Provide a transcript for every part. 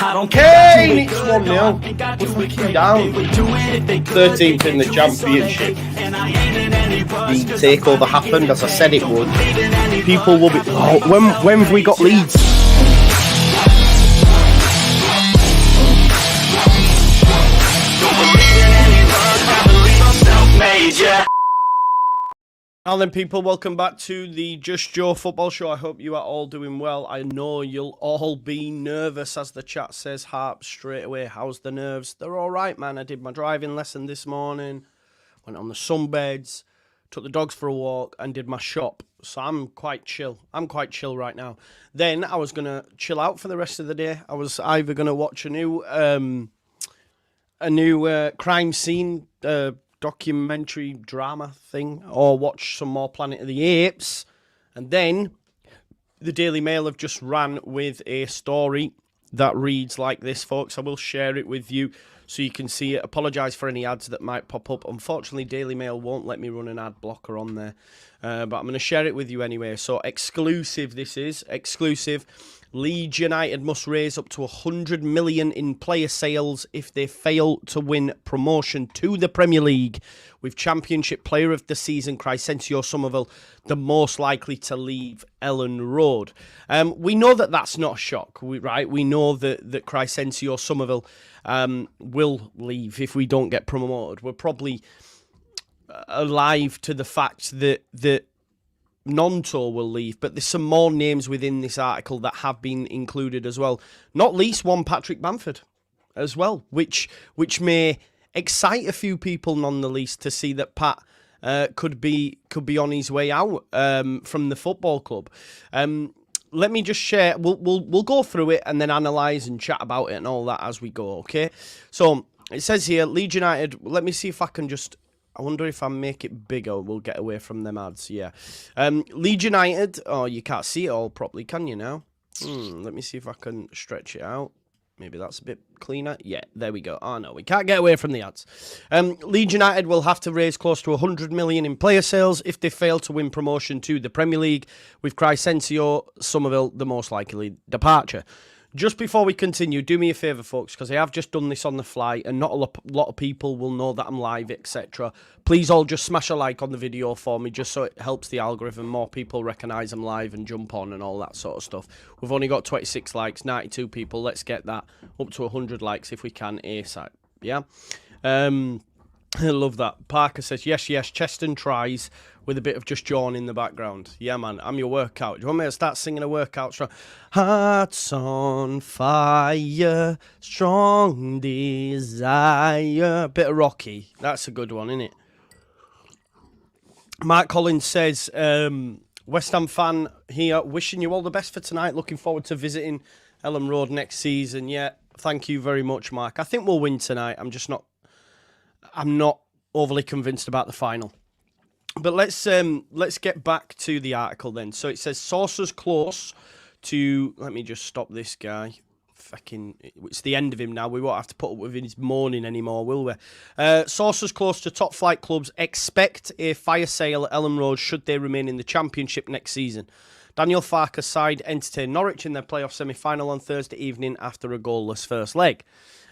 Kane, it's 1-0. We're freaking down. 13th in the championship. The takeover happened as I said it would. People will be. Oh, when have we got Leeds? Now then, people, welcome back to the Just Joe Football Show. I hope you are all doing well. I know you'll all be nervous, as the chat says. Harp straight away. How's the nerves? They're all right, man. I did my driving lesson this morning, went on the sunbeds, took the dogs for a walk, and did my shop. So I'm quite chill. I'm quite chill right now. Then I was going to chill out for the rest of the day. I was either going to watch a new crime scene documentary drama thing, or watch some more Planet of the Apes. And then the Daily Mail have just ran with a story that reads like this, folks. I will share it with you so you can see it. Apologise for any ads that might pop up. Unfortunately, Daily Mail won't let me run an ad blocker on there, but I'm going to share it with you anyway. So exclusive, this is exclusive. Leeds United must raise up to 100 million in player sales if they fail to win promotion to the Premier League, with Championship Player of the Season Crysencio Somerville the most likely to leave Ellen Road. We know that that's not a shock, right? We know that Crysencio Somerville will leave if we don't get promoted. We're probably alive to the fact that Nonto will leave, but there's some more names within this article that have been included as well. Not least one Patrick Bamford as well, which may excite a few people none the least to see that Pat could be on his way out from the football club. Let me just share. We'll go through it and then analyse and chat about it and all that as we go. Okay. So it says here, Leeds United. Let me see if I can just. I wonder if I make it bigger, we'll get away from them ads. Yeah. Leeds United. Oh, you can't see it all properly, can you now? Let me see if I can stretch it out. Maybe that's a bit cleaner. Yeah, there we go. Oh, no, we can't get away from the ads. Leeds United will have to raise close to 100 million in player sales if they fail to win promotion to the Premier League, with Crysencio Somerville the most likely departure. Just before we continue, do me a favour, folks, because I have just done this on the fly and not a lot of people will know that I'm live, etc. Please all just smash a like on the video for me, just so it helps the algorithm. More people recognise I'm live and jump on and all that sort of stuff. We've only got 26 likes, 92 people. Let's get that up to 100 likes if we can ASAP. Yeah? I love that. Parker says, yes, Cheston tries, with a bit of Just John in the background. Yeah, man, I'm your workout. Do you want me to start singing a workout song? Hearts on fire, strong desire. Bit of Rocky. That's a good one, isn't it? Mark Collins says, West Ham fan here, wishing you all the best for tonight. Looking forward to visiting Ellen Road next season. Yeah, thank you very much, Mark. I think we'll win tonight. I'm not overly convinced about the final. But let's get back to the article then. So it says sources close to. Let me just stop this guy. It's the end of him now. We won't have to put up with his moaning anymore, will we? Sources close to top flight clubs expect a fire sale at Ellen Road should they remain in the Championship next season. Daniel Farke's side entertained Norwich in their playoff semi-final on Thursday evening after a goalless first leg.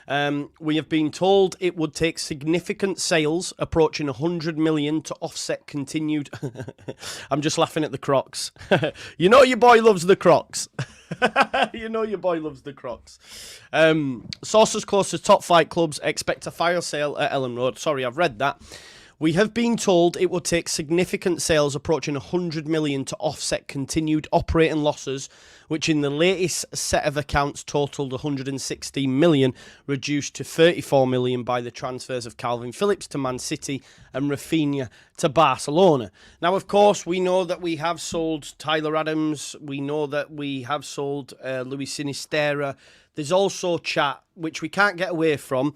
We have been told it would take significant sales approaching 100 million to offset continued. I'm just laughing at the Crocs. You know your boy loves the Crocs. You know your boy loves the Crocs. Sources close to top flight clubs expect a fire sale at Ellen Road. Sorry, I've read that. We have been told it would take significant sales approaching 100 million to offset continued operating losses, which in the latest set of accounts totaled 160 million, reduced to 34 million by the transfers of Calvin Phillips to Man City and Rafinha to Barcelona. Now, of course, we know that we have sold Tyler Adams. We know that we have sold Luis Sinisterra. There's also chat, which we can't get away from.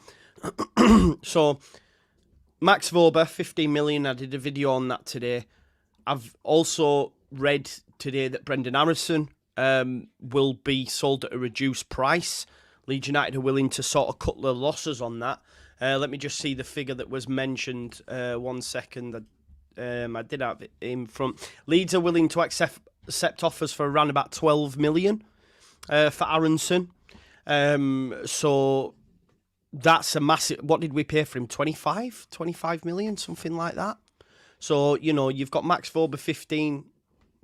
So, Max Vober, 15 million. I did a video on that today. I've also read today that Brendan Harrison will be sold at a reduced price. Leeds United are willing to sort of cut their losses on that. Let me just see the figure that was mentioned. 1 second. I did have it in front. Leeds are willing to accept offers for around about 12 million for Aronson. So that's a massive. What did we pay for him? 25 million, something like that. So, you've got Max Vober 15,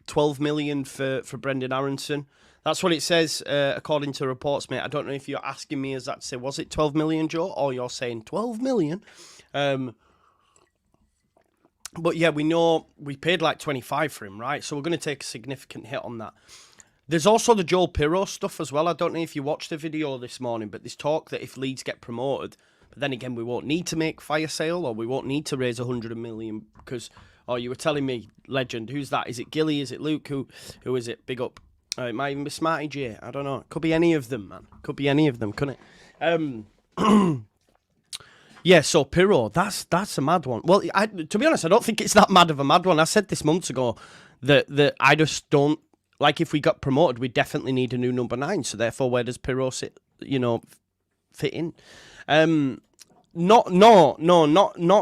12 million for Brendan Aronson. That's what it says, according to reports, mate. I don't know if you're asking me as that to say, was it 12 million, Joe? Or you're saying 12 million? But yeah, we know we paid like 25 for him, right? So we're going to take a significant hit on that. There's also the Joel Pirro stuff as well. I don't know if you watched the video this morning, but there's talk that if Leeds get promoted, but then again, we won't need to make fire sale, or we won't need to raise 100 million because, you were telling me, legend, who's that? Is it Gilly? Is it Luke? Who is it? Big up. It might even be Smarty J. I don't know. It could be any of them, man. Could be any of them, couldn't it? Yeah, so Pirro, that's a mad one. Well, to be honest, I don't think it's that mad of a mad one. I said this months ago that I just don't, like, if we got promoted, we definitely need a new number 9. So therefore, where does Pirro fit in? Not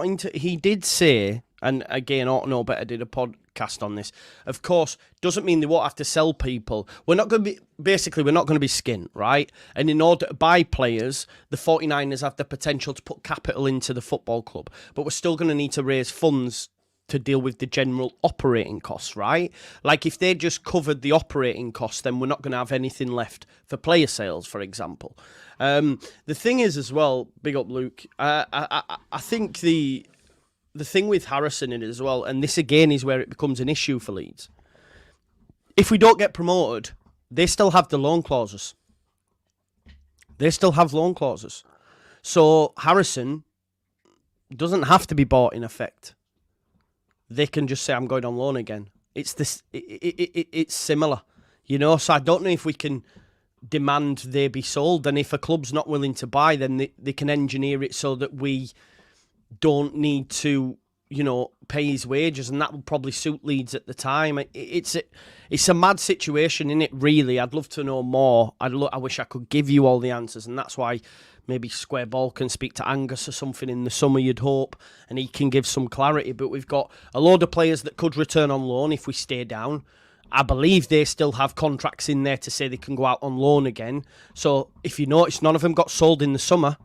into. He did say, and again, Ought to Know Better did a podcast on this. Of course, doesn't mean they won't have to sell people. We're not going to be skint, right? And in order to buy players, the 49ers have the potential to put capital into the football club, but we're still going to need to raise funds to deal with the general operating costs, right? Like, if they just covered the operating costs, then we're not going to have anything left for player sales, for example. The thing is as well, big up Luke, I think the thing with Harrison in it as well, and this again is where it becomes an issue for Leeds. If we don't get promoted, they still have the loan clauses. So Harrison doesn't have to be bought in effect. They can just say, I'm going on loan again. It's this. It's similar, So I don't know if we can demand they be sold. And if a club's not willing to buy, then they can engineer it so that we don't need to, pay his wages. And that would probably suit Leeds at the time. It's a mad situation, isn't it, really? I'd love to know more. I wish I could give you all the answers. And that's why maybe Square Ball can speak to Angus or something in the summer, you'd hope, and he can give some clarity. But we've got a load of players that could return on loan if we stay down. I believe they still have contracts in there to say they can go out on loan again. So if you notice, none of them got sold in the summer.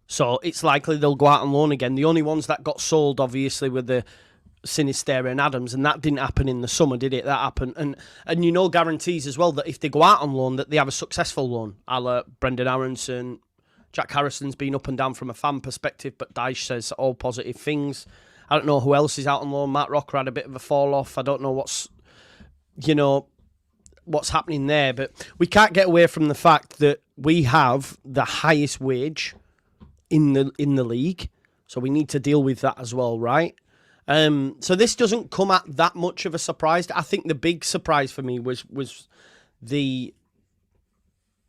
So it's likely they'll go out on loan again. The only ones that got sold, obviously, were the Sinisterra and Adams, and that didn't happen in the summer, did it? That happened. And guarantees as well that if they go out on loan, that they have a successful loan. A la Brendan Aronson. Jack Harrison's been up and down from a fan perspective, but Dyche says all positive things. I don't know who else is out on loan. Matt Rocker had a bit of a fall off. I don't know what's happening there, but we can't get away from the fact that we have the highest wage in the league, so we need to deal with that as well, right? So this doesn't come at that much of a surprise. I think the big surprise for me was the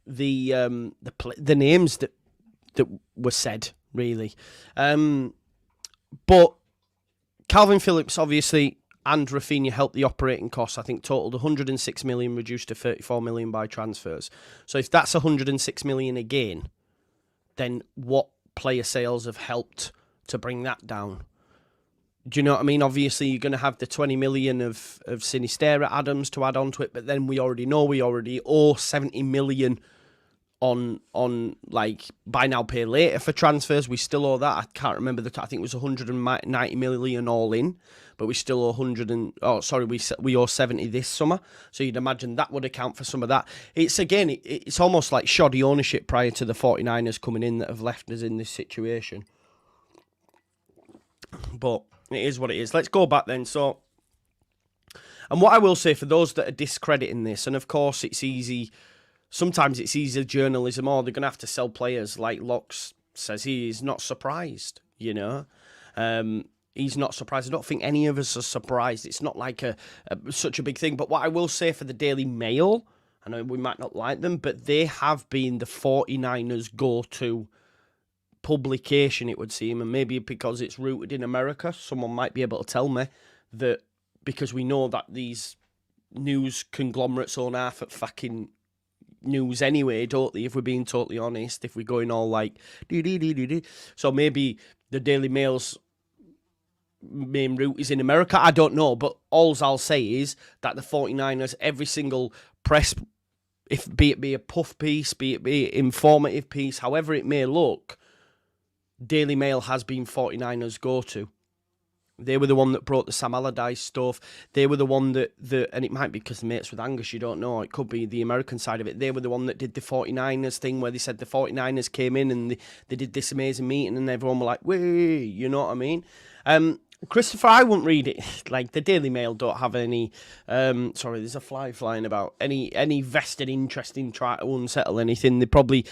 names that were said, really. But Calvin Phillips, obviously, and Rafinha helped the operating costs. I think totaled 106 million, reduced to 34 million by transfers. So if that's 106 million again, then what player sales have helped to bring that down? Do you know what I mean? Obviously, you're going to have the 20 million of Sinisterra Adams to add on to it, but then we already owe 70 million on like buy now pay later for transfers. We still owe that. I can't remember I think it was 190 million all in, but we still owe we owe 70 this summer. So you'd imagine that would account for some of that. It's almost like shoddy ownership prior to the 49ers coming in that have left us in this situation. But it is what it is. Let's go back then. So, and what I will say for those that are discrediting this, and of course it's easy. Sometimes it's easy journalism, or they're going to have to sell players. Like Locks says, he's not surprised, He's not surprised. I don't think any of us are surprised. It's not like such a big thing. But what I will say for the Daily Mail, I know we might not like them, but they have been the 49ers' go-to publication, it would seem. And maybe because it's rooted in America, someone might be able to tell me that, because we know that these news conglomerates own half at fucking news anyway, don't they? If we're being totally honest, if we're going all like so maybe the Daily Mail's main route is in America. I don't know, but all I'll say is that the 49ers, every single press if be it a puff piece, be it informative piece, however it may look, Daily Mail has been 49ers' go-to. They were the one that brought the Sam Allardyce stuff. They were the one that and it might be because the mates with Angus, you don't know. It could be the American side of it. They were the one that did the 49ers thing where they said the 49ers came in and they did this amazing meeting and everyone were like, "Wee," you know what I mean? Christopher, I wouldn't read it. Like, the Daily Mail don't have any, sorry, there's a fly flying about, any vested interest in trying to unsettle anything. They probably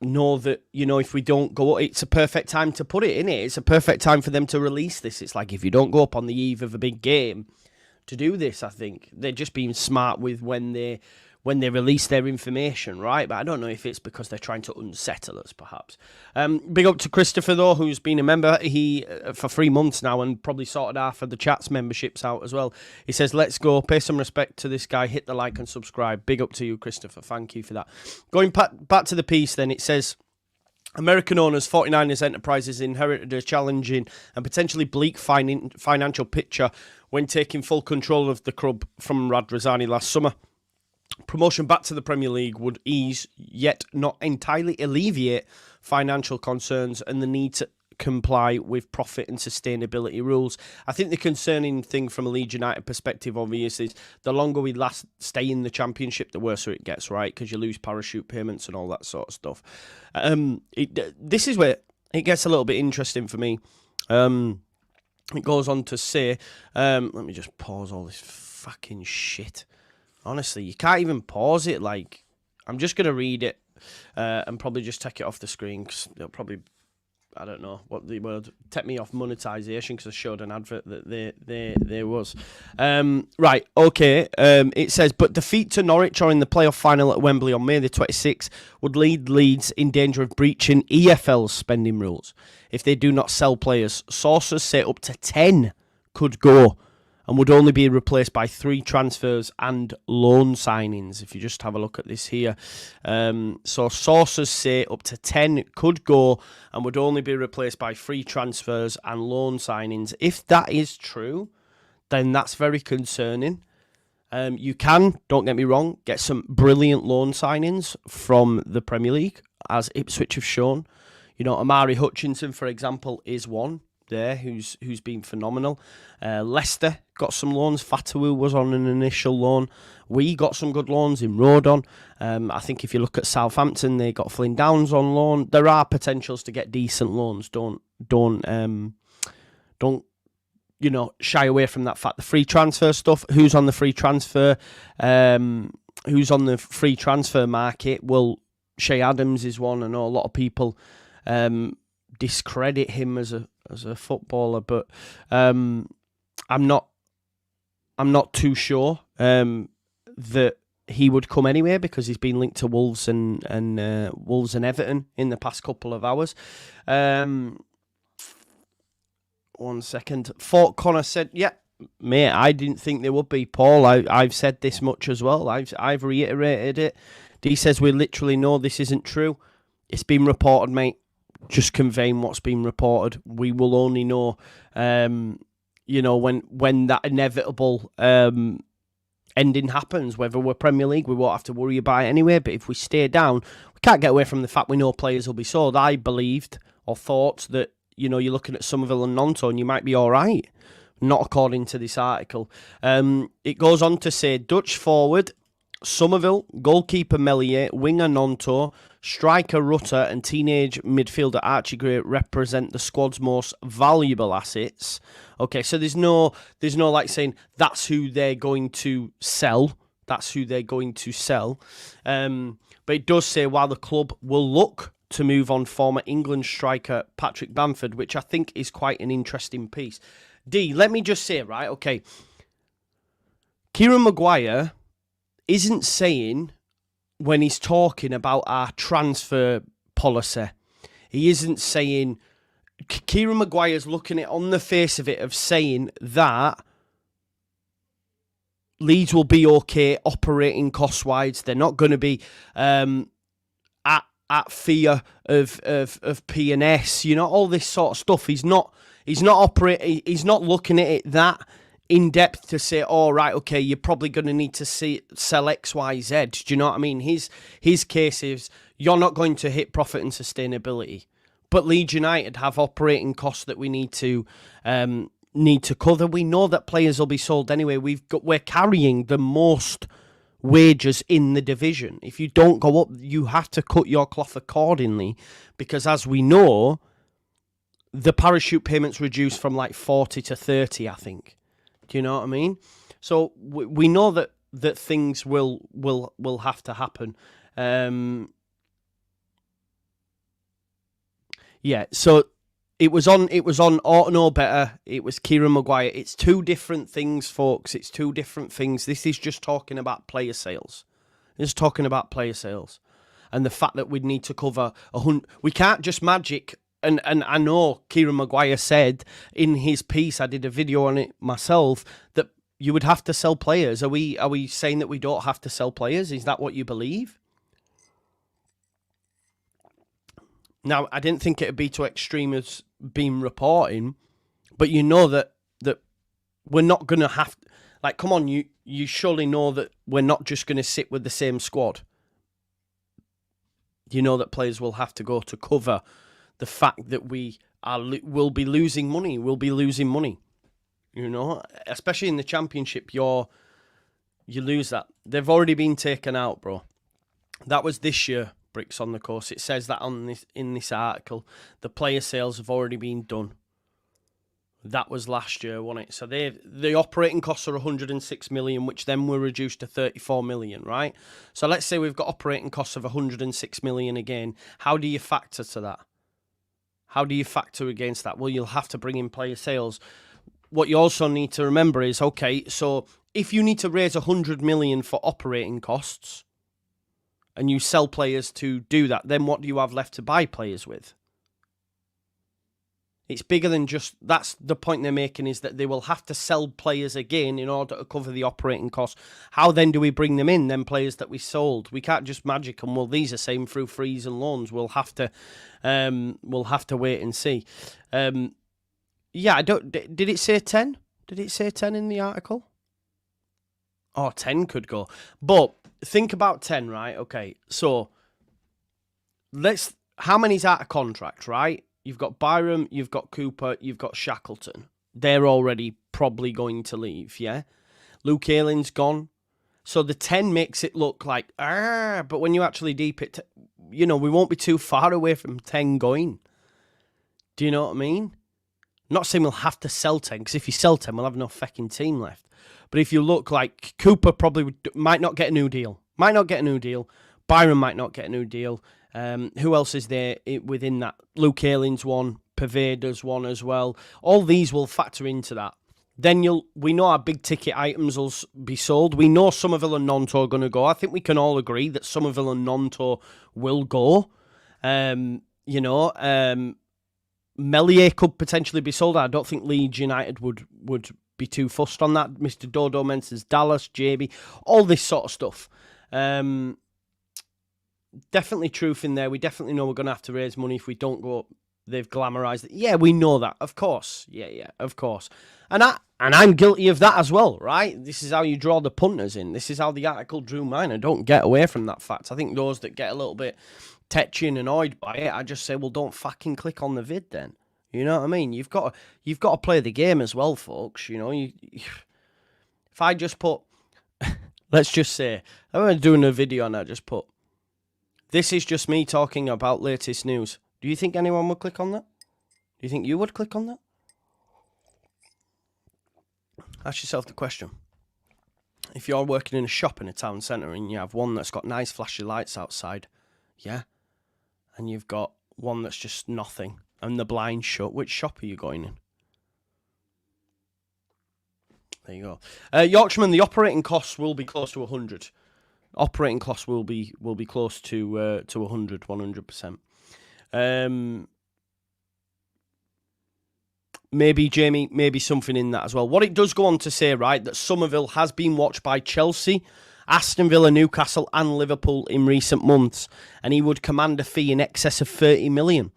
know that, you know, if we don't go, it's a perfect time to put it in it. It's a perfect time for them to release this. It's like, if you don't go up on the eve of a big game to do this, I think they're just being smart with when they release their information, right? But I don't know if it's because they're trying to unsettle us, perhaps. Big up to Christopher, though, who's been a member for 3 months now and probably sorted half of the chat's memberships out as well. He says, let's go, pay some respect to this guy, hit the like and subscribe. Big up to you, Christopher. Thank you for that. Going back to the piece then, it says, American owners, 49ers Enterprises inherited a challenging and potentially bleak financial picture when taking full control of the club from Rad Razzani last summer. Promotion back to the Premier League would ease, yet not entirely alleviate, financial concerns and the need to comply with profit and sustainability rules. I think the concerning thing from a Leeds United perspective, obviously, is the longer we stay in the Championship, the worse it gets, right? Because you lose parachute payments and all that sort of stuff. This is where it gets a little bit interesting for me. It goes on to say, let me just pause all this fucking shit. Honestly, you can't even pause it. Like, I'm just going to read it and probably just take it off the screen because it'll probably, I don't know what the word, take me off monetization because I showed an advert that there was. Right, okay. It says, but defeat to Norwich or in the playoff final at Wembley on May the 26th would lead Leeds in danger of breaching EFL's spending rules if they do not sell players. Sources say up to 10 could go and would only be replaced by 3 transfers and loan signings. If you just have a look at this here. So sources say up to 10 could go and would only be replaced by 3 transfers and loan signings. If that is true, then that's very concerning. You can, don't get me wrong, get some brilliant loan signings from the Premier League, as Ipswich have shown. You know, Amari Hutchinson, for example, is one there who's been phenomenal. Leicester got some loans. Fatawu was on an initial loan. We got some good loans in Rodon. I think if you look at Southampton, they got Flynn Downs on loan. There are potentials to get decent loans. Don't you know, shy away from that fact. The free transfer stuff. Who's on the free transfer? Who's on the free transfer market? Well, Shea Adams is one. I know a lot of people discredit him as a footballer, but I'm not too sure that he would come anywhere because he's been linked to Wolves and Everton in the past couple of hours. 1 second. Fort Connor said, "Yeah, mate, I didn't think they would be, Paul. I've said this much as well. I've reiterated it." D says, "We literally know this isn't true. It's been reported, mate. Just conveying what's been reported. We will only know, you know, when that inevitable ending happens. Whether we're Premier League, we won't have to worry about it anyway. But if we stay down, we can't get away from the fact we know players will be sold. I believed or thought that, you know, you're looking at Somerville and Nonto and you might be all right. Not according to this article. It goes on to say Dutch forward Somerville, goalkeeper Melier, winger Nonto, striker Rutter and teenage midfielder Archie Gray represent the squad's most valuable assets. Okay, so there's no like saying that's who they're going to sell. That's who they're going to sell. But it does say while the club will look to move on former England striker Patrick Bamford, which I think is quite an interesting piece. D, let me just say, right, okay, Kieran Maguire isn't saying when he's talking about our transfer policy, he isn't saying, Kieran Maguire's looking at on the face of it of saying that Leeds will be okay operating cost-wise. They're not going to be at fear of P&S, you know, all this sort of stuff. He's not looking at it that. in depth to say, oh, right, okay, you're probably going to need to sell X, Y, Z. Do you know what I mean? His case is you're not going to hit profit and sustainability. But Leeds United have operating costs that we need to cover. We know that players will be sold anyway. We're carrying the most wages in the division. If you don't go up, you have to cut your cloth accordingly, because as we know, the parachute payments reduced from like 40 to 30, I think. Do you know what I mean? So we know that things will have to happen. Yeah, so it was on Ought to Know Better. It was Kieran Maguire. It's two different things, folks. It's two different things. This is just talking about player sales. It's talking about player sales. And the fact that we'd need to cover 100. We can't just magic. And I know Kieran Maguire said in his piece, I did a video on it myself, that you would have to sell players. Are we saying that we don't have to sell players? Is that what you believe? Now, I didn't think it would be too extreme as been reporting, but you know that we're not going to have... Like, come on, you surely know that we're not just going to sit with the same squad. You know that players will have to go to cover the fact that will be losing money. We'll be losing money. You know, especially in the Championship, you lose that. They've already been taken out, bro. That was this year. Bricks on the course. It says that in this article. The player sales have already been done. That was last year, wasn't it? So the operating costs are 106 million, which then were reduced to 34 million, right? So let's say we've got operating costs of 106 million again. How do you factor to that? How do you factor against that? Well, you'll have to bring in player sales. What you also need to remember is, okay, so if you need to raise 100 million for operating costs, and you sell players to do that, then what do you have left to buy players with? It's bigger than just... That's the point they're making, is that they will have to sell players again in order to cover the operating costs. How then do we bring them in, them players that we sold? We can't just magic them. Well, these are same through frees and loans. We'll have to wait and see. Yeah, did it say 10? Did it say 10 in the article? Oh, 10 could go. But think about 10, right? Okay, so how many's out of contract, right? You've got Byram, you've got Cooper, you've got Shackleton. They're already probably going to leave, yeah? Luke Ayling's gone. So the 10 makes it look like, but when you actually deep it, we won't be too far away from 10 going. Do you know what I mean? I'm not saying we'll have to sell 10, because if you sell 10, we'll have no fucking team left. But if you look like Cooper probably might not get a new deal. Byron might not get a new deal. Who else is there within that? Luke Ayling's one. Pervader's one as well. All these will factor into that. Then we know our big ticket items will be sold. We know Somerville and Nonto are going to go. I think we can all agree that Somerville and Nonto will go. Melier could potentially be sold. I don't think Leeds United would be too fussed on that. Mr. Dodo mentions Dallas, JB, all this sort of stuff. Definitely truth in there. We definitely know we're going to have to raise money if we don't go up. They've glamorized it. Yeah, we know that. Of course. Yeah, of course. And I'm guilty of that as well, right? This is how you draw the punters in. This is how the article drew mine. I don't get away from that fact. I think those that get a little bit tetchy and annoyed by it, I just say, well, don't fucking click on the vid then. You know what I mean? You've got to play the game as well, folks. You know, if I just put, let's just say, I'm doing a video and I just put, this is just me talking about latest news. Do you think anyone would click on that? Do you think you would click on that? Ask yourself the question. If you're working in a shop in a town centre and you have one that's got nice flashy lights outside, yeah, and you've got one that's just nothing, and the blinds shut, which shop are you going in? There you go. Yorkshireman, the operating costs will be close to 100. Operating costs will be close to 100%. Maybe, Jamie, maybe something in that as well. What it does go on to say, right, that Somerville has been watched by Chelsea, Aston Villa, Newcastle and Liverpool in recent months, and he would command a fee in excess of 30 million.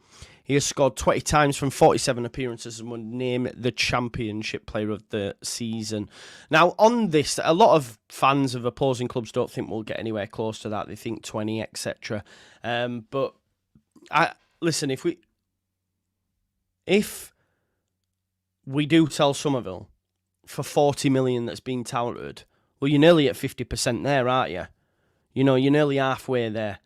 He has scored 20 times from 47 appearances and was named the Championship Player of the Season. Now, on this, a lot of fans of opposing clubs don't think we'll get anywhere close to that. They think 20, etc. But listen, if we do sell Somerville for 40 million that's been touted, well, you're nearly at 50% there, aren't you? You know, you're nearly halfway there.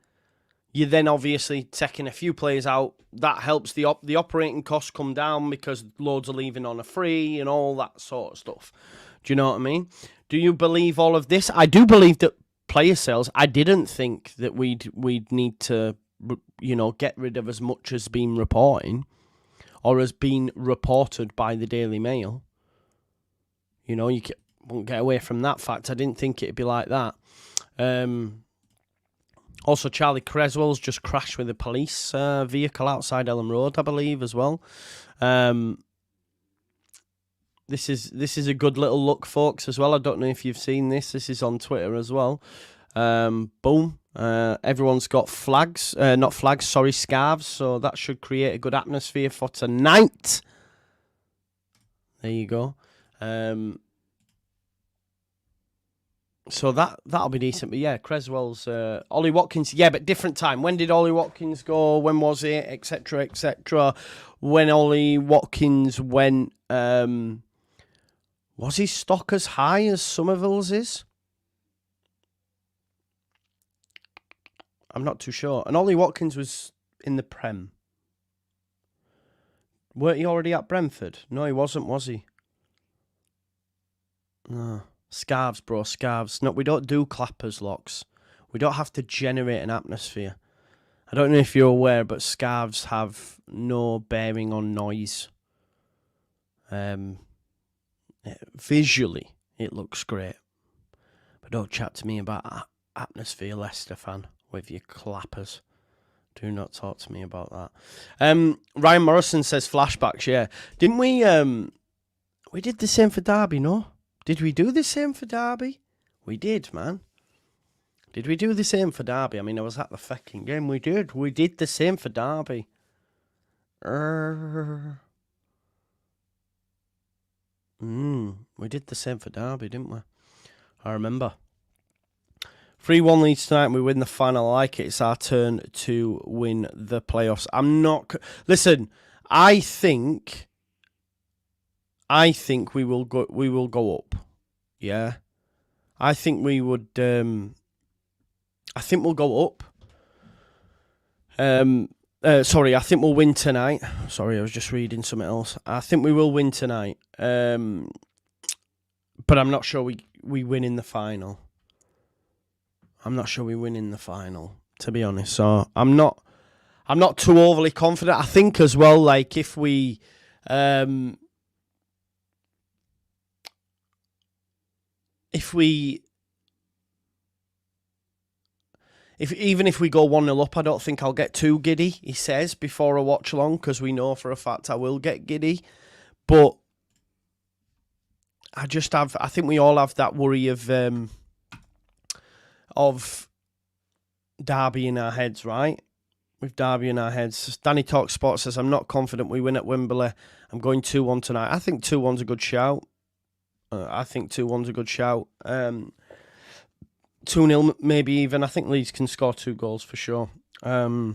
You're then obviously taking a few players out. That helps the operating costs come down because loads are leaving on a free and all that sort of stuff. Do you know what I mean? Do you believe all of this? I do believe that player sales, I didn't think that we'd need to, get rid of as much as been reporting or has been reported by the Daily Mail. You won't get away from that fact. I didn't think it'd be like that. Also, Charlie Creswell's just crashed with a police vehicle outside Ellen Road, I believe, as well. This is a good little look, folks, as well. I don't know if you've seen this. This is on Twitter as well. Boom. Everyone's got scarves. So that should create a good atmosphere for tonight. There you go. So that'll be decent. But yeah, Creswell's Ollie Watkins. Yeah, but different time. When did Ollie Watkins go? When was it? Etc. Etc. When Ollie Watkins went, was his stock as high as Somerville's is? I'm not too sure. And Ollie Watkins was in the Prem. Weren't he already at Brentford? No, he wasn't, was he? No. Scarves, bro, scarves. No, we don't do clappers locks. We don't have to generate an atmosphere. I don't know if you're aware, but scarves have no bearing on noise. Visually, it looks great. But don't chat to me about atmosphere, Leicester fan, with your clappers. Do not talk to me about that. Ryan Morrison says flashbacks, yeah. Didn't we... we did the same for Derby, no? Did we do the same for Derby? We did, man. Did we do the same for Derby? I mean, I was at the fucking game. We did. We did the same for Derby. We did the same for Derby, didn't we? I remember. 3-1 Leeds tonight and we win the final. I like it. It's our turn to win the playoffs. Listen, I think we will go up. Yeah. I think we would I think we'll go up. Sorry, I think we'll win tonight. Sorry, I was just reading something else. I think we will win tonight. But I'm not sure we win in the final. I'm not sure we win in the final, to be honest. So I'm not too overly confident. I think as well, like if we even if we go 1-0 up, I don't think I'll get too giddy, he says, before a watch along, because we know for a fact I will get giddy. But I think we all have that worry of Derby in our heads, right? With Derby in our heads. Danny Talk Sport says, I'm not confident we win at Wembley. I'm going 2-1 tonight. I think 2-1's a good shout. 2-0 maybe even. I think Leeds can score 2 goals for sure. Carlos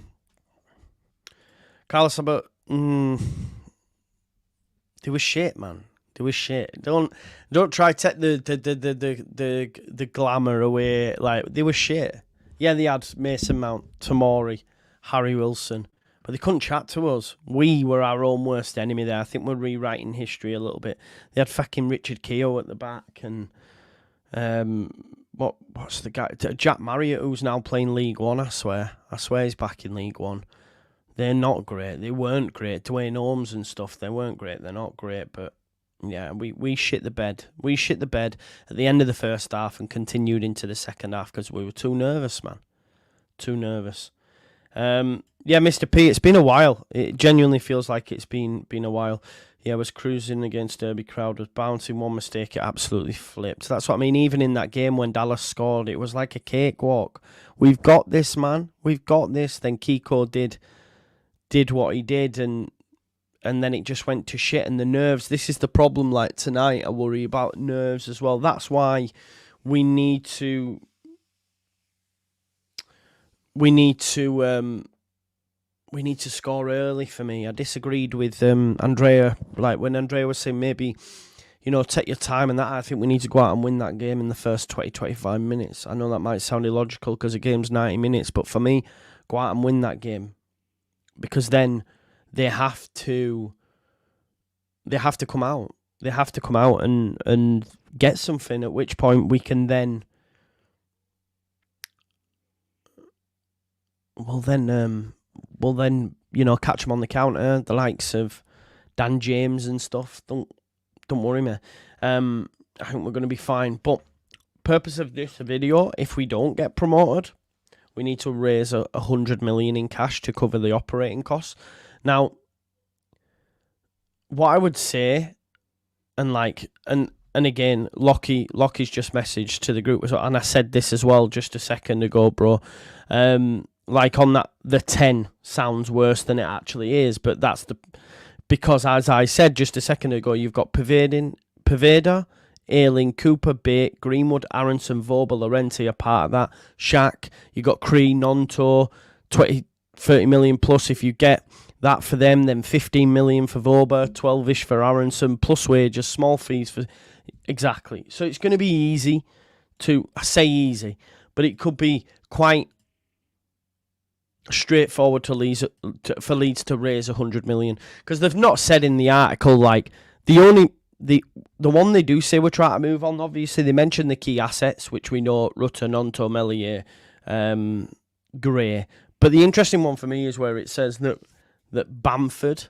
Abbott, they were shit, man. They were shit. Don't try to take the glamour away. Like, they were shit. Yeah, they had Mason Mount, Tomori, Harry Wilson, but they couldn't chat to us. We were our own worst enemy there. I think we're rewriting history a little bit. They had fucking Richard Keogh at the back and what's the guy? Jack Marriott, who's now playing League One, I swear he's back in League One. They're not great. They weren't great. Dwayne Holmes and stuff, they weren't great. They're not great, but yeah, we shit the bed. We shit the bed at the end of the first half and continued into the second half because we were too nervous, man. Too nervous. Yeah, Mr. P, it's been a while. It genuinely feels like it's been a while. Yeah, I was cruising against Derby crowd, was bouncing, one mistake, it absolutely flipped. That's what I mean, even in that game when Dallas scored, it was like a cakewalk. We've got this, man. We've got this. Then Kiko did did what he did, and then it just went to shit. And the nerves, this is the problem. Like tonight, I worry about nerves as well. That's why we need to score early. For me, I disagreed with Andrea. Like when Andrea was saying maybe, take your time and that. I think we need to go out and win that game in the first 20-25 minutes. I know that might sound illogical because a game's 90 minutes, but for me, go out and win that game, because then they have to come out. They have to come out and get something, at which point we can then we'll then catch them on the counter, the likes of Dan James and stuff. Don't worry me. I think we're going to be fine. But purpose of this video, if we don't get promoted, we need to raise 100 million in cash to cover the operating costs. Now, what I would say, and again, Lockie's just messaged to the group as well, and I said this as well just a second ago, bro. Like on that, the 10 sounds worse than it actually is, but that's because as I said just a second ago, you've got Paveda, Ayling, Cooper, Bate, Greenwood, Aronson, Vobel, Laurenti are part of that. Shaq, you got Cree, Nonto, 30 million plus if you get that for them, then 15 million for Voba, 12-ish for Aronson, plus wages, small fees for... Exactly. So it's going to be easy I say easy, but it could be quite straightforward for Leeds to raise 100 million, because they've not said in the article, like, the one they do say we're trying to move on, obviously they mention the key assets, which we know, Rutter, Nonto, Melier, Gray. But the interesting one for me is where it says that Bamford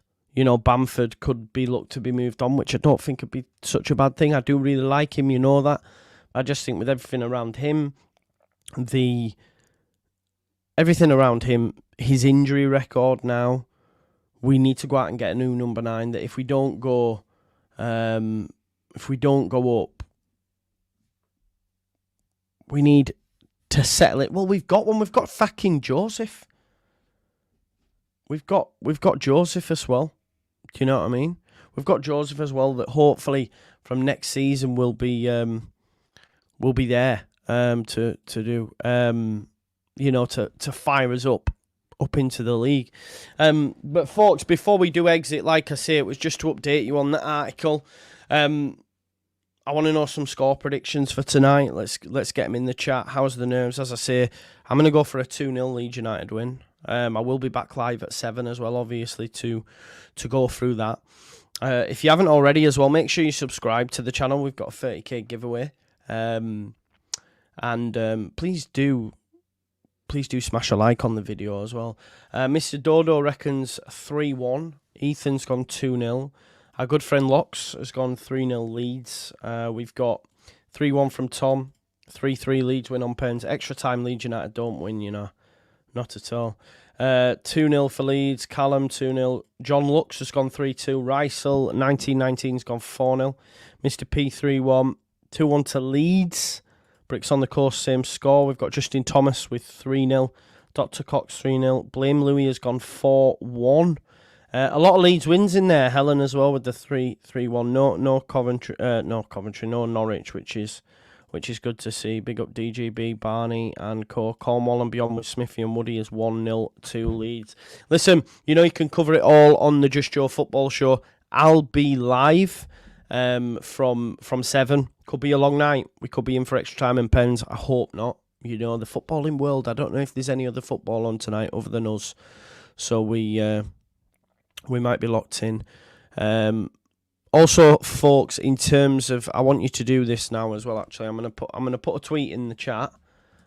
could be looked to be moved on, which I don't think would be such a bad thing. I do really like him, that. I just think with everything around him, his injury record now, we need to go out and get a new number 9, that if we don't go up, we need to settle it. Well, we've got one. We've got fucking Joseph. We've got Joseph as well. Do you know what I mean? We've got Joseph as well, that hopefully from next season will be there to do to fire us up into the league. But folks, before we do exit, like I say, it was just to update you on the article. I want to know some score predictions for tonight. Let's get them in the chat. How's the nerves? As I say, I'm going to go for a 2-0 Leeds United win. I will be back live at 7 as well, obviously, to go through that. If you haven't already as well, make sure you subscribe to the channel. We've got a 30k giveaway. And please do smash a like on the video as well. Mr. Dodo reckons 3-1. Ethan's gone 2-0. Our good friend Locks has gone 3-0 Leeds. We've got 3-1 from Tom. 3-3 Leeds win on pens. Extra time Leeds United don't win, Not at all. 2-0 for Leeds. Callum 2-0. John Lux has gone 3-2. Rysel 1919's gone 4-0. Mr. P 3-1. 2-1 to Leeds. Bricks on the course, same score. We've got Justin Thomas with 3-0. Dr. Cox 3-0. Blame Louis has gone 4-1. A lot of Leeds wins in there. Helen as well with the 3-1. No Coventry, no Norwich, which is good to see. Big up DGB, Barney and Co. Cornwall and Beyond with Smithy and Woody is 1-0 to Leeds. Listen, you can cover it all on the Just Joe Football Show. I'll be live from 7. Could be a long night. We could be in for extra time and pens. I hope not. The footballing world, I don't know if there's any other football on tonight other than us. So we might be locked in. Also, folks, in terms of, I want you to do this now as well. Actually, I'm gonna put a tweet in the chat.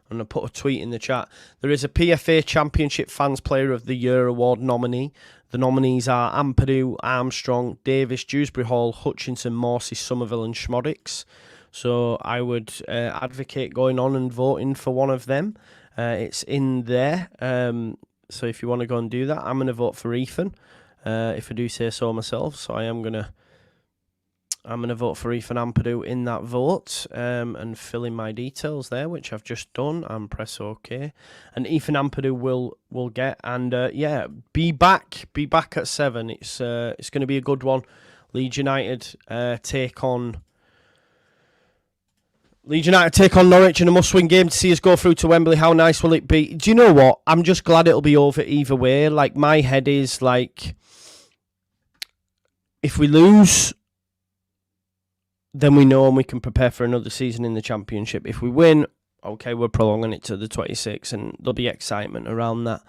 There is a PFA Championship Fans Player of the Year award nominee. The nominees are Ampadu, Armstrong, Davis, Dewsbury Hall, Hutchinson, Morsey, Somerville, and Schmoddix. So I would advocate going on and voting for one of them. It's in there. So if you want to go and do that, I'm going to vote for Ethan. If I do say so myself. So I am going to I'm going to vote for Ethan Ampadu in that vote and fill in my details there, which I've just done, and press OK. And Ethan Ampadu will get, and be back at 7. It's going to be a good one. Leeds United take on Norwich in a must-win game to see us go through to Wembley. How nice will it be? Do you know what? I'm just glad it'll be over either way. Like, my head is like, if we lose, then we know and we can prepare for another season in the Championship. If we win, okay, we're prolonging it to the 26th, and there'll be excitement around that.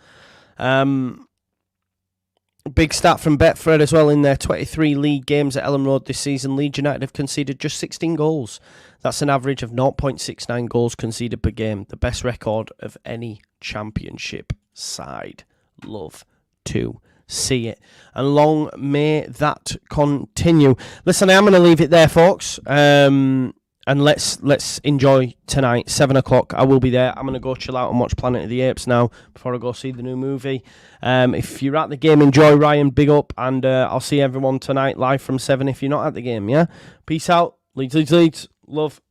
Big stat from Betfred as well. In their 23 league games at Ellen Road this season, Leeds United have conceded just 16 goals. That's an average of 0.69 goals conceded per game, the best record of any Championship side. Love to see it. And long may that continue. Listen, I am going to leave it there, folks. And let's enjoy tonight, 7 o'clock. I will be there. I'm going to go chill out and watch Planet of the Apes now before I go see the new movie. If you're at the game, enjoy, Ryan. Big up. And I'll see everyone tonight live from 7 if you're not at the game, yeah? Peace out. Leeds, Leeds, Leeds. Love.